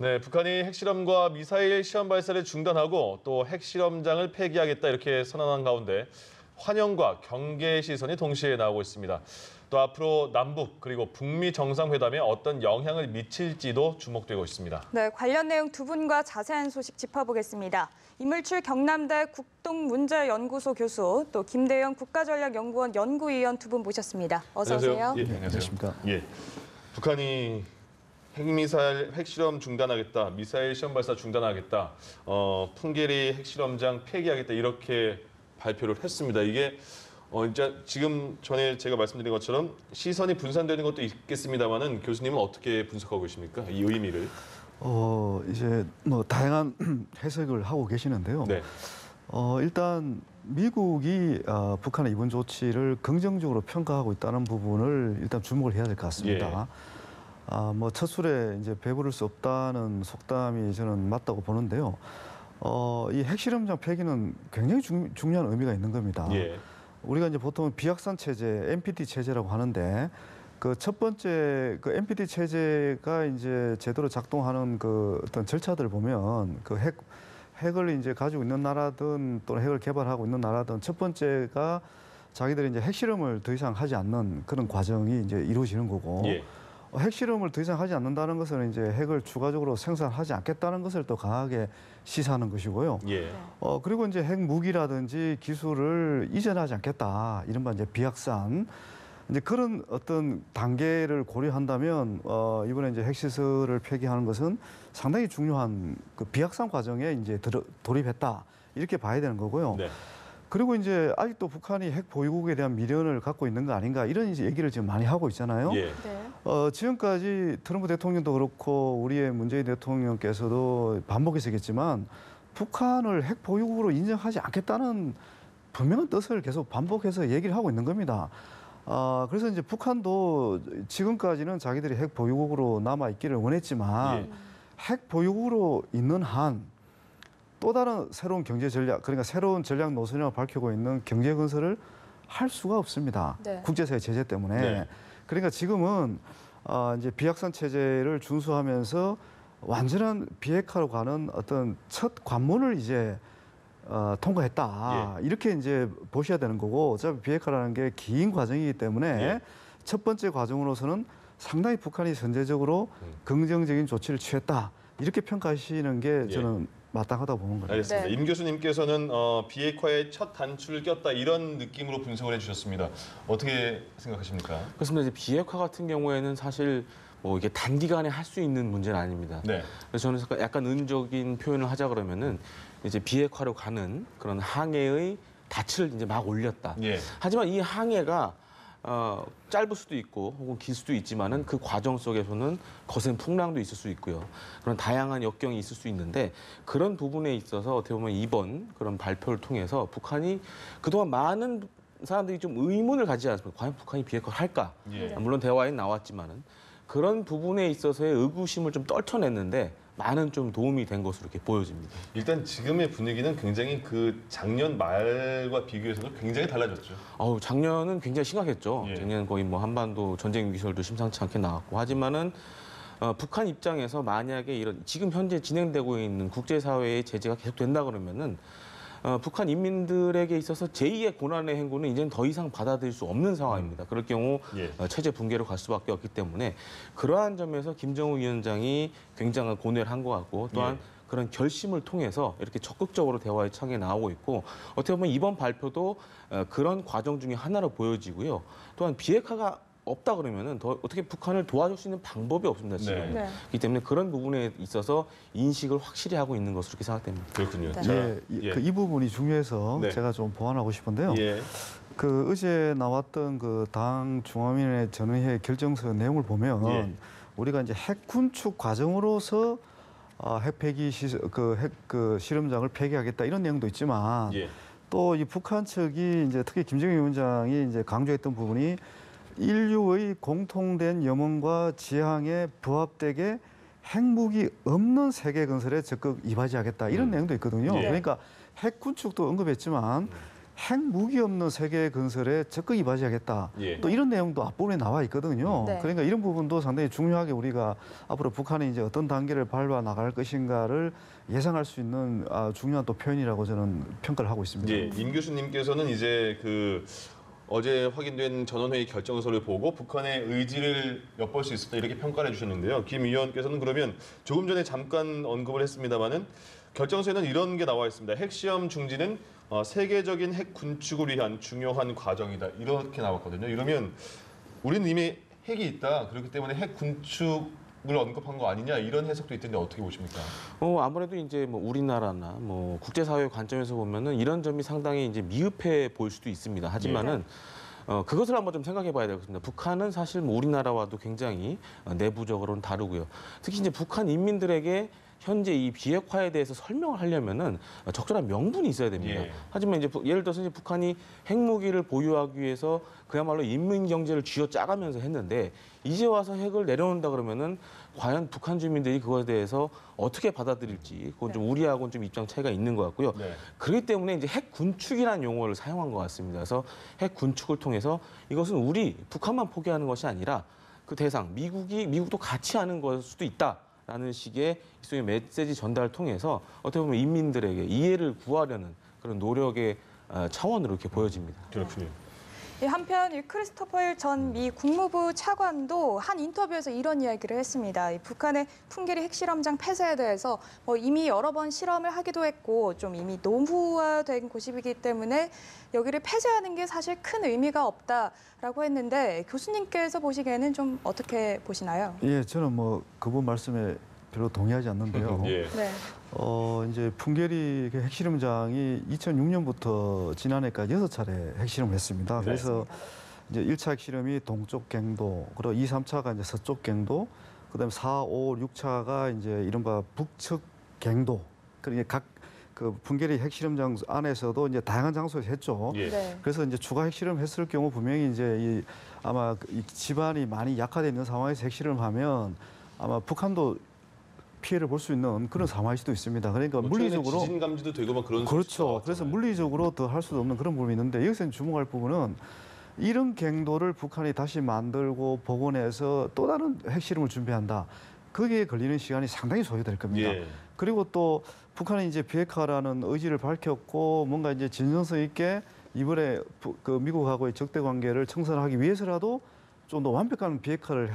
네, 북한이 핵실험과 미사일 시험 발사를 중단하고 또 핵실험장을 폐기하겠다 이렇게 선언한 가운데 환영과 경계의 시선이 동시에 나오고 있습니다. 또 앞으로 남북 그리고 북미 정상회담에 어떤 영향을 미칠지도 주목되고 있습니다. 네, 관련 내용 두 분과 자세한 소식 짚어보겠습니다. 이물출 경남대 국동문제연구소 교수, 또 김대영 국가전략연구원 연구위원 두 분 모셨습니다. 어서 오세요. 예, 안녕하십니까. 예, 북한이 핵미사일 핵실험 중단하겠다, 미사일 시험 발사 중단하겠다, 풍계리 핵실험장 폐기하겠다 이렇게 발표를 했습니다. 이게 이제 지금 전에 제가 말씀드린 것처럼 시선이 분산되는 것도 있겠습니다만은 교수님은 어떻게 분석하고 계십니까? 이 의미를? 이제 뭐 다양한 해석을 하고 계시는데요. 네. 일단 미국이 북한의 이번 조치를 긍정적으로 평가하고 있다는 부분을 일단 주목을 해야 될 것 같습니다. 뭐 첫술에 이제 배부를 수 없다는 속담이 저는 맞다고 보는데요. 이 핵실험장 폐기는 굉장히 중요한 의미가 있는 겁니다. 예. 우리가 이제 보통 비확산 체제, NPT 체제라고 하는데 그 첫 번째 그 NPT 체제가 이제 제대로 작동하는 그 어떤 절차들을 보면 그 핵을 이제 가지고 있는 나라든 또는 핵을 개발하고 있는 나라든 첫 번째가 자기들이 이제 핵실험을 더 이상 하지 않는 그런 과정이 이제 이루어지는 거고. 예. 핵실험을 더 이상 하지 않는다는 것은 이제 핵을 추가적으로 생산하지 않겠다는 것을 또 강하게 시사하는 것이고요. 예. 그리고 이제 핵 무기라든지 기술을 이전하지 않겠다. 이른바 이제 비확산. 이제 그런 어떤 단계를 고려한다면 이번에 이제 핵시설을 폐기하는 것은 상당히 중요한 그 비확산 과정에 이제 돌입했다. 이렇게 봐야 되는 거고요. 네. 그리고 이제 아직도 북한이 핵 보유국에 대한 미련을 갖고 있는 거 아닌가 이런 이제 얘기를 지금 많이 하고 있잖아요. 예. 네. 지금까지 트럼프 대통령도 그렇고 우리의 문재인 대통령께서도 반복해서 얘기했지만 북한을 핵 보유국으로 인정하지 않겠다는 분명한 뜻을 계속 반복해서 얘기를 하고 있는 겁니다. 그래서 이제 북한도 지금까지는 자기들이 핵 보유국으로 남아 있기를 원했지만 핵 보유국으로 있는 한 또 다른 새로운 경제 전략, 그러니까 새로운 전략 노선을 밝히고 있는 경제 건설을 할 수가 없습니다. 네. 국제사회 제재 때문에. 네. 그러니까 지금은 이제 비확산 체제를 준수하면서 완전한 비핵화로 가는 어떤 첫 관문을 이제 통과했다. 이렇게 이제 보셔야 되는 거고, 어차피 비핵화라는 게 긴 과정이기 때문에 첫 번째 과정으로서는 상당히 북한이 선제적으로 긍정적인 조치를 취했다. 이렇게 평가하시는 게 저는 마땅하다고 보는 거예요. 알겠습니다. 네. 임 교수님께서는 비핵화의 첫 단추를 꼈다 이런 느낌으로 분석을 해주셨습니다. 어떻게 생각하십니까? 그렇습니다. 이제 비핵화 같은 경우에는 사실 뭐 이게 단기간에 할 수 있는 문제는 아닙니다. 네. 그래서 저는 약간 은적인 표현을 하자 그러면은 이제 비핵화로 가는 그런 항해의 닻을 이제 막 올렸다. 예. 하지만 이 항해가 짧을 수도 있고 혹은 길 수도 있지만은 그 과정 속에서는 거센 풍랑도 있을 수 있고요. 그런 다양한 역경이 있을 수 있는데 그런 부분에 있어서 어떻게 보면 이번 그런 발표를 통해서 북한이 그동안 많은 사람들이 좀 의문을 가지지 않습니까? 과연 북한이 비핵화를 할까? 예. 물론 대화에 나왔지만은 그런 부분에 있어서의 의구심을 좀 떨쳐냈는데 많은 좀 도움이 된 것으로 이렇게 보여집니다. 일단 지금의 분위기는 굉장히 그 작년 말과 비교해서도 굉장히 달라졌죠. 작년은 굉장히 심각했죠. 예. 작년 거의 뭐 한반도 전쟁 기설도 심상치 않게 나왔고 하지만은 북한 입장에서 만약에 이런 지금 현재 진행되고 있는 국제사회의 제재가 계속된다 그러면은 북한 인민들에게 있어서 제2의 고난의 행군은 이제는 더 이상 받아들일 수 없는 상황입니다. 그럴 경우 체제 붕괴로 갈 수밖에 없기 때문에 그러한 점에서 김정은 위원장이 굉장한 고뇌를 한 것 같고 또한 그런 결심을 통해서 이렇게 적극적으로 대화의 창에 나오고 있고 어떻게 보면 이번 발표도 그런 과정 중에 하나로 보여지고요. 또한 비핵화가 없다 그러면은 더 어떻게 북한을 도와줄 수 있는 방법이 없습니다 지금. 네. 그렇기 때문에 그런 부분에 있어서 인식을 확실히 하고 있는 것으로 이렇게 생각됩니다. 그렇군요. 네. 이 부분이 중요해서 네. 제가 좀 보완하고 싶은데요. 예. 그 어제 나왔던 그 당 중앙위원회 전의회 결정서 내용을 보면 우리가 이제 핵 군축 과정으로서 핵 폐기 핵 실험장을 폐기하겠다 이런 내용도 있지만 또 이 북한 측이 이제 특히 김정일 위원장이 이제 강조했던 부분이 인류의 공통된 염원과 지향에 부합되게 핵무기 없는 세계 건설에 적극 이바지하겠다 이런 내용도 있거든요. 그러니까 핵 군축도 언급했지만 핵무기 없는 세계 건설에 적극 이바지하겠다. 예. 또 이런 내용도 앞부분에 나와 있거든요. 네. 그러니까 이런 부분도 상당히 중요하게 우리가 앞으로 북한이 이제 어떤 단계를 밟아 나갈 것인가를 예상할 수 있는 중요한 또 표현이라고 저는 평가를 하고 있습니다. 예, 임 교수님께서는 이제 그 어제 확인된 전원회의 결정서를 보고 북한의 의지를 엿볼 수 있었다 이렇게 평가를 해주셨는데요. 김 의원께서는 그러면 조금 전에 잠깐 언급을 했습니다마는 결정서에는 이런 게 나와 있습니다. 핵시험 중지는 세계적인 핵 군축을 위한 중요한 과정이다 이렇게 나왔거든요. 이러면 우리는 이미 핵이 있다. 그렇기 때문에 핵 군축을 언급한 거 아니냐 이런 해석도 있던데 어떻게 보십니까? 아무래도 이제 뭐 우리나라나 뭐 국제사회 관점에서 보면은 이런 점이 상당히 이제 미흡해 보일 수도 있습니다. 하지만은 그것을 한번 좀 생각해봐야 되겠습니다. 북한은 사실 뭐 우리나라와도 굉장히 내부적으로는 다르고요. 특히 이제 북한 인민들에게 현재 이 비핵화에 대해서 설명을 하려면은 적절한 명분이 있어야 됩니다. 예. 하지만 이제 예를 들어서 이제 북한이 핵무기를 보유하기 위해서 그야말로 인민 경제를 쥐어짜가면서 했는데 이제 와서 핵을 내려놓는다 그러면은 과연 북한 주민들이 그것에 대해서 어떻게 받아들일지 그건 좀 우리하고는 좀 입장 차이가 있는 것 같고요. 네. 그렇기 때문에 이제 핵 군축이라는 용어를 사용한 것 같습니다. 그래서 핵 군축을 통해서 이것은 우리 북한만 포기하는 것이 아니라 그 대상 미국도 같이 하는 걸 수도 있다라는 식의 일종의 메시지 전달을 통해서 어떻게 보면 인민들에게 이해를 구하려는 그런 노력의 차원으로 이렇게 보여집니다. 그렇군요. 한편 이 크리스토퍼 힐 전 미 국무부 차관도 한 인터뷰에서 이런 이야기를 했습니다. 이 북한의 풍계리 핵실험장 폐쇄에 대해서 이미 여러 번 실험을 하기도 했고 좀 이미 노후화된 곳이기 때문에 여기를 폐쇄하는 게 사실 큰 의미가 없다라고 했는데 교수님께서 보시기에는 좀 어떻게 보시나요? 예, 저는 뭐 그분 말씀에 별로 동의하지 않는데요. 예. 네. 이제 풍계리 그 핵실험장이 2006년부터 지난해까지 6차례 핵실험을 했습니다. 네. 그래서 이제 1차 핵실험이 동쪽 갱도, 그리고 2, 3차가 이제 서쪽 갱도, 그다음에 4, 5, 6차가 이제 이른바 북측 갱도. 그러니까 각 그 풍계리 핵실험장 안에서도 이제 다양한 장소에서 했죠. 예. 네. 그래서 이제 추가 핵실험 했을 경우 분명히 이제 아마 이 지반이 많이 약화되어 있는 상황에서 핵실험하면 아마 북한도 피해를 볼 수 있는 그런 상황일 수도 있습니다. 그러니까 물리적으로 지진 감지도 되고 막 그런 그렇죠. 그래서 물리적으로 더 할 수도 없는 그런 부분이 있는데 여기서 주목할 부분은 이런 갱도를 북한이 다시 만들고 복원해서 또 다른 핵실험을 준비한다. 거기에 걸리는 시간이 상당히 소요될 겁니다. 예. 그리고 또 북한이 이제 비핵화라는 의지를 밝혔고 뭔가 이제 진정성 있게 이번에 그 미국하고의 적대 관계를 청산하기 위해서라도 좀 더 완벽한 비핵화를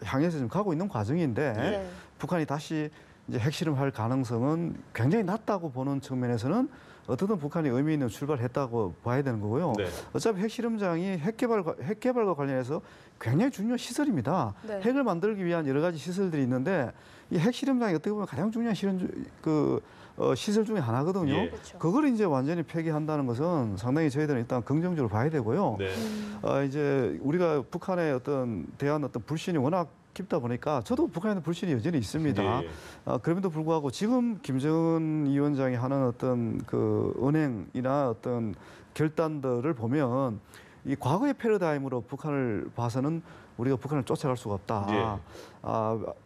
향해서 좀 가고 있는 과정인데 네. 북한이 다시 이제 핵실험할 가능성은 굉장히 낮다고 보는 측면에서는 어떻든 북한이 의미 있는 출발을 했다고 봐야 되는 거고요. 네. 어차피 핵실험장이 핵개발과 관련해서 굉장히 중요한 시설입니다. 네. 핵을 만들기 위한 여러 가지 시설들이 있는데 이 핵실험장이 어떻게 보면 가장 중요한 시설 중에 하나거든요. 예. 그렇죠. 그걸 이제 완전히 폐기한다는 것은 상당히 저희들은 일단 긍정적으로 봐야 되고요. 네. 이제 우리가 북한의 대한 불신이 워낙 깊다 보니까 저도 북한에는 불신이 여전히 있습니다. 예. 그럼에도 불구하고 지금 김정은 위원장이 하는 어떤 그 언행이나 어떤 결단들을 보면 이 과거의 패러다임으로 북한을 봐서는 우리가 북한을 쫓아갈 수가 없다. 예.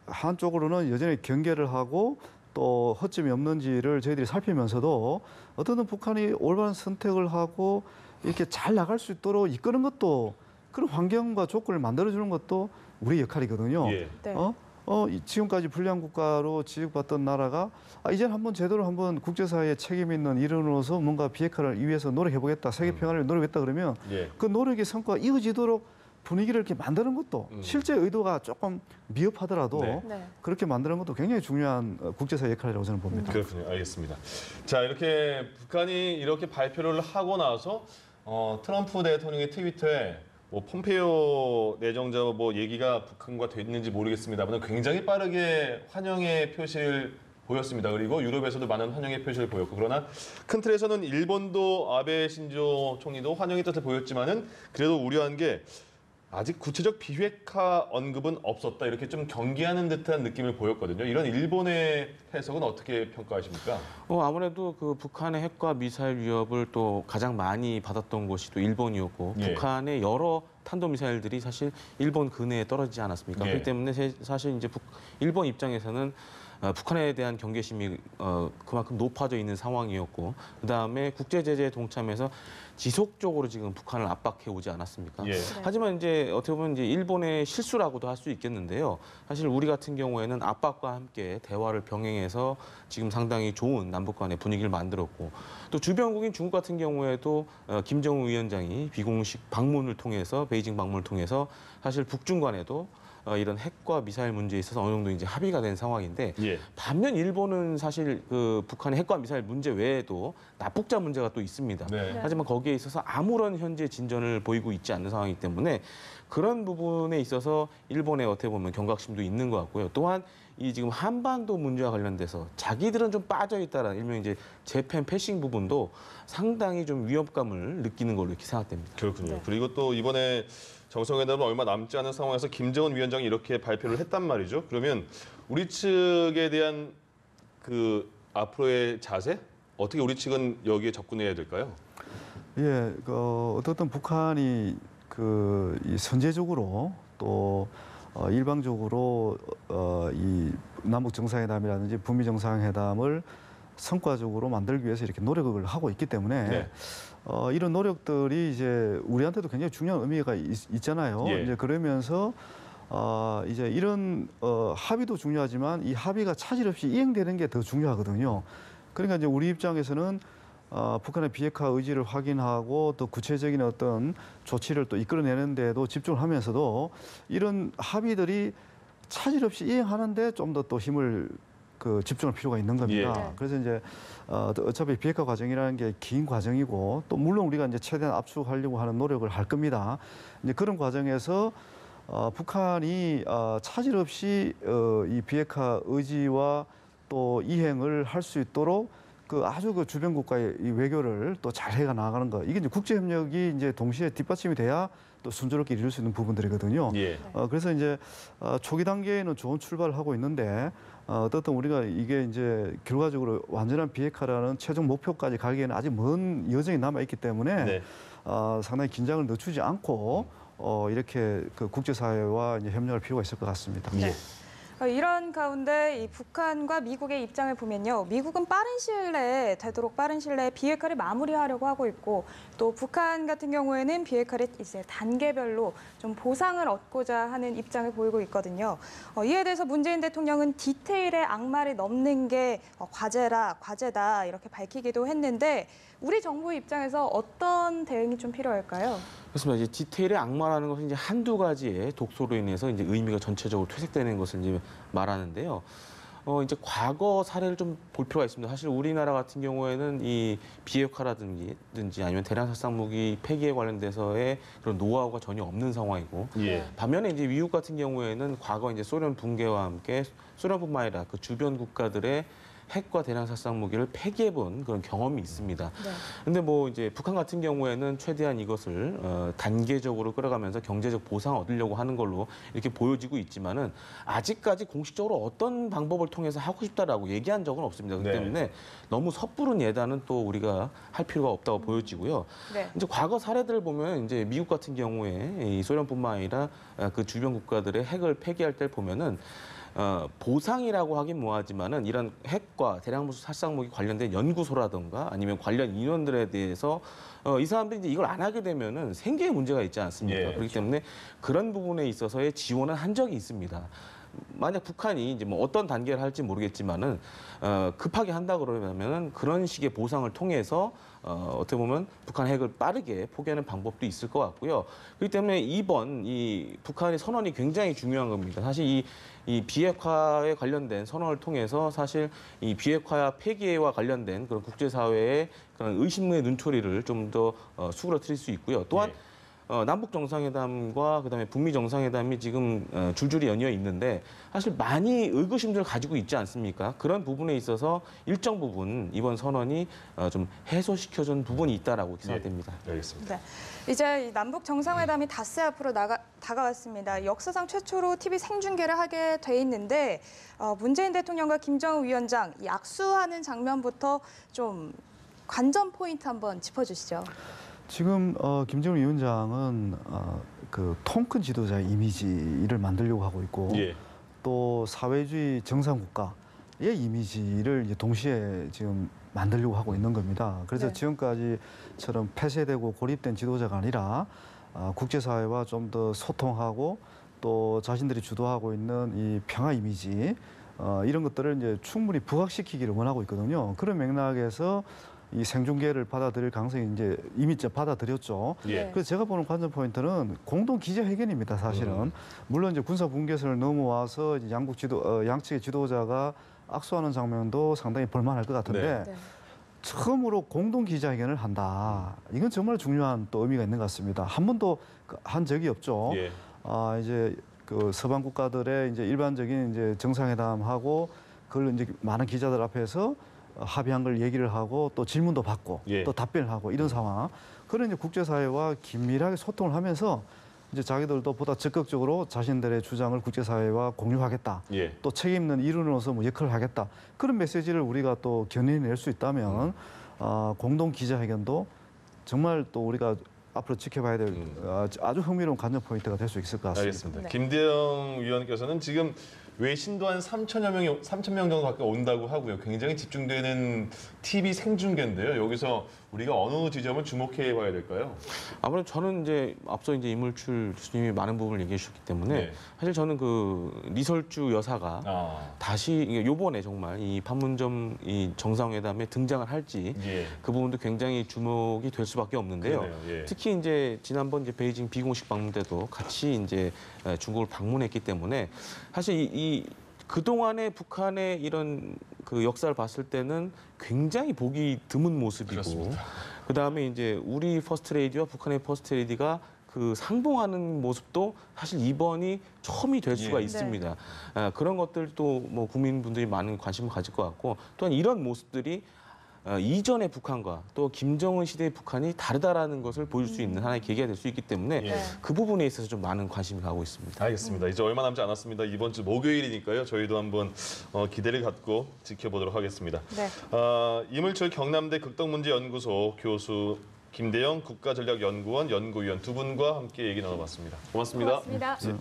한쪽으로는 여전히 경계를 하고 또 허점이 없는지를 저희들이 살피면서도 어떤 북한이 올바른 선택을 하고 이렇게 잘 나갈 수 있도록 이끄는 것도 그런 환경과 조건을 만들어주는 것도 우리 역할이거든요. 예. 네. 지금까지 불량 국가로 지적받던 나라가 이제는 한번 제대로 한번 국제사회에 책임 있는 일원으로서 뭔가 비핵화를 위해서 노력해보겠다, 세계 평화를 노력했다 그러면 예. 그 노력의 성과가 이어지도록 분위기를 이렇게 만드는 것도 실제 의도가 조금 미흡하더라도 네. 네. 그렇게 만드는 것도 굉장히 중요한 국제사회 역할이라고 저는 봅니다. 그렇군요. 알겠습니다. 자, 이렇게 북한이 이렇게 발표를 하고 나서 트럼프 대통령의 트위터에 폼페이오 내정자 얘기가 북한과 됐는지 모르겠습니다만 굉장히 빠르게 환영의 표시를 보였습니다. 그리고 유럽에서도 많은 환영의 표시를 보였고 그러나 큰 틀에서는 일본도 아베 신조 총리도 환영의 뜻을 보였지만은 그래도 우려한 게 아직 구체적 비핵화 언급은 없었다. 이렇게 좀 경계하는 듯한 느낌을 보였거든요. 이런 일본의 해석은 어떻게 평가하십니까? 아무래도 그 북한의 핵과 미사일 위협을 또 가장 많이 받았던 곳이 또 일본이었고 예. 북한의 여러 탄도미사일들이 사실 일본 근해에 떨어지지 않았습니까? 예. 그렇기 때문에 사실 이제 일본 입장에서는 북한에 대한 경계심이 그만큼 높아져 있는 상황이었고, 그다음에 국제 제재에 동참해서 지속적으로 지금 북한을 압박해 오지 않았습니까? 예. 하지만 이제 어떻게 보면 이제 일본의 실수라고도 할 수 있겠는데요. 사실 우리 같은 경우에는 압박과 함께 대화를 병행해서 지금 상당히 좋은 남북 간의 분위기를 만들었고, 또 주변국인 중국 같은 경우에도 김정은 위원장이 비공식 방문을 통해서, 베이징 방문을 통해서 사실 북중 간에도 이런 핵과 미사일 문제에 있어서 어느 정도 이제 합의가 된 상황인데, 예. 반면 일본은 사실 그 북한의 핵과 미사일 문제 외에도 납북자 문제가 또 있습니다. 네. 하지만 거기에 있어서 아무런 현재 진전을 보이고 있지 않는 상황이기 때문에 그런 부분에 있어서 일본의 어떻게 보면 경각심도 있는 것 같고요. 또한 이 지금 한반도 문제와 관련돼서 자기들은 좀 빠져 있다라는 일명 이제 재팬 패싱 부분도 상당히 좀 위협감을 느끼는 걸로 이렇게 생각됩니다. 그렇군요. 네. 그리고 또 이번에 정상회담은 얼마 남지 않은 상황에서 김정은 위원장이 이렇게 발표를 했단 말이죠. 그러면 우리 측에 대한 그 앞으로의 자세 어떻게 우리 측은 여기에 접근해야 될까요? 예, 어떻든 북한이 이 선제적으로 또 일방적으로 이 남북 정상회담이라든지 북미 정상회담을 성과적으로 만들기 위해서 이렇게 노력을 하고 있기 때문에 네. 이런 노력들이 이제 우리한테도 굉장히 중요한 의미가 있잖아요. 예. 이제 그러면서 이제 이런 합의도 중요하지만 이 합의가 차질 없이 이행되는 게 더 중요하거든요. 그러니까 이제 우리 입장에서는 북한의 비핵화 의지를 확인하고 또 구체적인 어떤 조치를 또 이끌어내는 데도 집중을 하면서도 이런 합의들이 차질 없이 이행하는데 좀 더 또 힘을 집중할 필요가 있는 겁니다. 예. 그래서 이제 어차피 비핵화 과정이라는 게 긴 과정이고 또 물론 우리가 이제 최대한 압축하려고 하는 노력을 할 겁니다. 이제 그런 과정에서 북한이 차질 없이 이 비핵화 의지와 또 이행을 할 수 있도록 아주 주변 국가의 이 외교를 또 잘 해가 나가는 거. 이게 이제 국제 협력이 이제 동시에 뒷받침이 돼야 또 순조롭게 이룰 수 있는 부분들이거든요. 예. 그래서 이제 초기 단계에는 좋은 출발을 하고 있는데 어떻든 우리가 이게 이제 결과적으로 완전한 비핵화라는 최종 목표까지 가기에는 아직 먼 여정이 남아 있기 때문에 네. 상당히 긴장을 늦추지 않고 이렇게 국제사회와 이제 협력할 필요가 있을 것 같습니다. 예. 이런 가운데 이 북한과 미국의 입장을 보면요. 미국은 되도록 빠른 시일 내에 비핵화를 마무리하려고 하고 있고, 또 북한 같은 경우에는 비핵화를 이제 단계별로 좀 보상을 얻고자 하는 입장을 보이고 있거든요. 이에 대해서 문재인 대통령은 디테일의 악마를 넘는 게 과제다 이렇게 밝히기도 했는데, 우리 정부 입장에서 어떤 대응이 좀 필요할까요? 그렇습니다. 이제 디테일의 악마라는 것은 이제 한두 가지의 독소로 인해서 이제 의미가 전체적으로 퇴색되는 것을 이제 말하는데요. 이제 과거 사례를 좀 볼 필요가 있습니다. 사실 우리나라 같은 경우에는 이 비핵화라든지 아니면 대량 살상 무기 폐기에 관련돼서의 그런 노하우가 전혀 없는 상황이고, 예. 반면에 이제 미국 같은 경우에는 과거 이제 소련 붕괴와 함께 소련뿐만 아니라 그 주변 국가들의 핵과 대량 살상 무기를 폐기해본 그런 경험이 있습니다. 네. 근데 뭐 이제 북한 같은 경우에는 최대한 이것을 단계적으로 끌어가면서 경제적 보상을 얻으려고 하는 걸로 이렇게 보여지고 있지만은 아직까지 공식적으로 어떤 방법을 통해서 하고 싶다라고 얘기한 적은 없습니다. 그렇기 네. 때문에 너무 섣부른 예단은 또 우리가 할 필요가 없다고 보여지고요. 네. 이제 과거 사례들을 보면 이제 미국 같은 경우에 이 소련뿐만 아니라 그 주변 국가들의 핵을 폐기할 때 보면은 보상이라고 하긴 뭐하지만은 이런 핵과 대량무수 살상무기 관련된 연구소라든가 아니면 관련 인원들에 대해서 이 사람들이 이제 이걸 안 하게 되면은 생계에 문제가 있지 않습니까? 예, 그렇기 그렇죠. 때문에 그런 부분에 있어서의 지원은 한 적이 있습니다. 만약 북한이 이제 뭐 어떤 단계를 할지 모르겠지만은 급하게 한다 그러면은 그런 식의 보상을 통해서 어떻게 보면 북한 핵을 빠르게 포기하는 방법도 있을 것 같고요. 그렇기 때문에 이번 이 북한의 선언이 굉장히 중요한 겁니다. 사실 이 비핵화에 관련된 선언을 통해서 사실 이 비핵화 폐기와 관련된 그런 국제사회의 그런 의심의 눈초리를 좀 더 수그러뜨릴 수 있고요. 또한 예. 남북 정상회담과 그다음에 북미 정상회담이 지금 줄줄이 연이어 있는데 사실 많이 의구심들을 가지고 있지 않습니까? 그런 부분에 있어서 일정 부분 이번 선언이 좀 해소시켜준 부분이 있다라고 생각됩니다. 알겠습니다. 네. 이제 이 남북 정상회담이 닷새 앞으로 다가왔습니다. 역사상 최초로 TV 생중계를 하게 돼 있는데 문재인 대통령과 김정은 위원장 이 악수하는 장면부터 좀 관전 포인트 한번 짚어주시죠. 지금 김정은 위원장은 통 큰 지도자의 이미지를 만들려고 하고 있고 예. 또 사회주의 정상국가 이미지를 이제 동시에 지금 만들려고 하고 있는 겁니다. 그래서 네. 지금까지처럼 폐쇄되고 고립된 지도자가 아니라 국제사회와 좀 더 소통하고 또 자신들이 주도하고 있는 이 평화 이미지 이런 것들을 이제 충분히 부각시키기를 원하고 있거든요. 그런 맥락에서 이 생중계를 받아들일 가능성이 이제 이미 받아들였죠. 예. 그래서 제가 보는 관전 포인트는 공동 기자회견입니다. 사실은 물론 이제 군사 분계선을 넘어와서 이제 양측의 지도자가 악수하는 장면도 상당히 볼만할 것 같은데 네. 처음으로 공동 기자회견을 한다. 이건 정말 중요한 또 의미가 있는 것 같습니다. 한 번도 한 적이 없죠. 예. 이제 그 서방 국가들의 이제 일반적인 이제 정상회담하고 그걸 이제 많은 기자들 앞에서 합의한 걸 얘기를 하고 또 질문도 받고 예. 또 답변을 하고 이런 상황. 그런 이제 국제사회와 긴밀하게 소통을 하면서 이제 자기들도 보다 적극적으로 자신들의 주장을 국제사회와 공유하겠다. 예. 또 책임 있는 일원으로서 뭐 역할을 하겠다. 그런 메시지를 우리가 또 견인해낼 수 있다면 공동 기자회견도 정말 또 우리가 앞으로 지켜봐야 될 아주 흥미로운 관전 포인트가 될 수 있을 것 같습니다. 알겠습니다. 네. 김대영 위원께서는 지금 외신도 한 3천 명 정도밖에 온다고 하고요. 굉장히 집중되는 TV 생중계인데요. 여기서 우리가 어느 지점을 주목해 봐야 될까요? 아무래도 저는 이제 앞서 이제 이물출 교수님이 많은 부분을 얘기해 주셨기 때문에 네. 사실 저는 그 리설주 여사가 다시 요번에 정말 이 판문점 이 정상회담에 등장을 할지 예. 그 부분도 굉장히 주목이 될 수밖에 없는데요. 그러네요. 예. 특히 이제 지난번 이제 베이징 비공식 방문 때도 같이 이제 중국을 방문했기 때문에 사실 이 그동안의 북한의 이런 그 역사를 봤을 때는 굉장히 보기 드문 모습이고 그렇습니다. 그다음에 이제 우리 퍼스트레이디와 북한의 퍼스트레이디가 그 상봉하는 모습도 사실 이번이 처음이 될 수가 예. 있습니다. 그런 것들도 뭐 국민분들이 많은 관심을 가질 것 같고 또한 이런 모습들이 이전의 북한과 또 김정은 시대의 북한이 다르다라는 것을 보여줄 수 있는 하나의 계기가 될 수 있기 때문에 예. 그 부분에 있어서 좀 많은 관심이 가고 있습니다. 알겠습니다. 이제 얼마 남지 않았습니다. 이번 주 목요일이니까요. 저희도 한번 기대를 갖고 지켜보도록 하겠습니다. 네. 이물철 경남대 극동문제연구소 교수 김대영 국가전략연구원 연구위원 두 분과 함께 얘기 나눠봤습니다. 고맙습니다. 고맙습니다. 네.